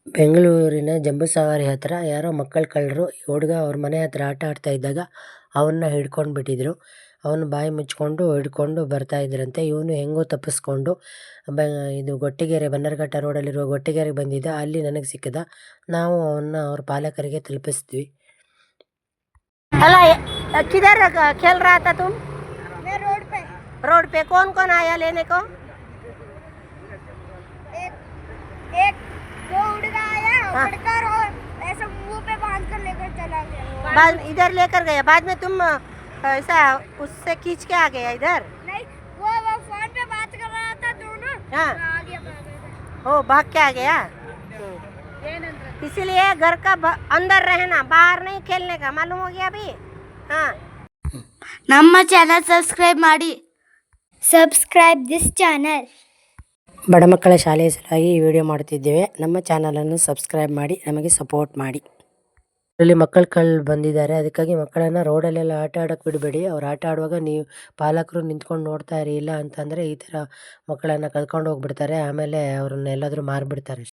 ಬೆಂಗಳೂರಿನ ಜಂಬೂಸವಾರಿ ಹತ್ರ ಯಾರೋ ಮಕ್ಕಳು ಕಳ್ಳರು ಈ ಹುಡುಗ ಅವ್ರ ಮನೆ ಹತ್ರ ಆಟ ಆಡ್ತಾ ಇದ್ದಾಗ ಅವನ್ನ ಹಿಡ್ಕೊಂಡು ಬಿಟ್ಟಿದ್ರು. ಅವನು ಬಾಯಿ ಮುಚ್ಕೊಂಡು ಹಿಡ್ಕೊಂಡು ಬರ್ತಾ ಇದ್ರಂತೆ. ಇವನು ಹೆಂಗೋ ತಪ್ಪಿಸ್ಕೊಂಡು ಇದು ಗೊಟ್ಟಿಗೆರೆ ಬನ್ನರ್ಘಟ್ಟ ರೋಡಲ್ಲಿರುವ ಗೊಟ್ಟಿಗೆರೆಗೆ ಬಂದಿದ್ದ. ಅಲ್ಲಿ ನನಗೆ ಸಿಕ್ಕಿದ. ನಾವು ಅವನ್ನ ಅವ್ರ ಪಾಲಕರಿಗೆ ತಲುಪಿಸಿದ್ವಿ. अला किधर खेल रहा था तुम? मैं रोड पे। रोड पे कौन कौन आया लेने को? एक एक वो उड़गा आया, हाँ। उड़कर और ऐसा मुंह पे बांध कर लेकर चला गया। बाद इधर लेकर गया, बाद में तुम ऐसा उससे खींच के आ गया इधर? नहीं, वो फोन पे बात कर रहा था दोनों। हाँ। आ गया भाग गया। ओ भाग के आ गया। इसीलिए घर का अंदर रहना, बाहर नहीं खेलने का, मालूम हो गया अभी? हाँ। ನಮ್ಮ ಚಾನಲ್ ಸಬ್ಸ್ಕ್ರೈಬ್ ದಿಸ್ ಚಾನಲ್. ಬಡ ಮಕ್ಕಳ ಶಾಲೆಯ ಸಲುವಾಗಿ ಈ ವಿಡಿಯೋ ಮಾಡ್ತಿದ್ದೇವೆ. ನಮ್ಮ ಚಾನಲನ್ನು ಸಬ್ಸ್ಕ್ರೈಬ್ ಮಾಡಿ ನಮಗೆ ಸಪೋರ್ಟ್ ಮಾಡಿ. ಇದರಲ್ಲಿ ಮಕ್ಕಳು ಬಂದಿದ್ದಾರೆ. ಅದಕ್ಕಾಗಿ ಮಕ್ಕಳನ್ನು ರೋಡಲ್ಲೆಲ್ಲ ಆಟ ಆಡೋಕ್ಕೆ ಬಿಡಬೇಡಿ. ಅವ್ರು ಆಟ ಆಡುವಾಗ ನೀವು ಪಾಲಕರು ನಿಂತ್ಕೊಂಡು ನೋಡ್ತಾ ಇರಿ. ಇಲ್ಲ ಅಂತಂದರೆ ಈ ಥರ ಮಕ್ಕಳನ್ನು ಕದ್ಕೊಂಡು ಹೋಗ್ಬಿಡ್ತಾರೆ. ಆಮೇಲೆ ಅವ್ರನ್ನ ಎಲ್ಲಾದರೂ ಮಾರಿಬಿಡ್ತಾರೆ.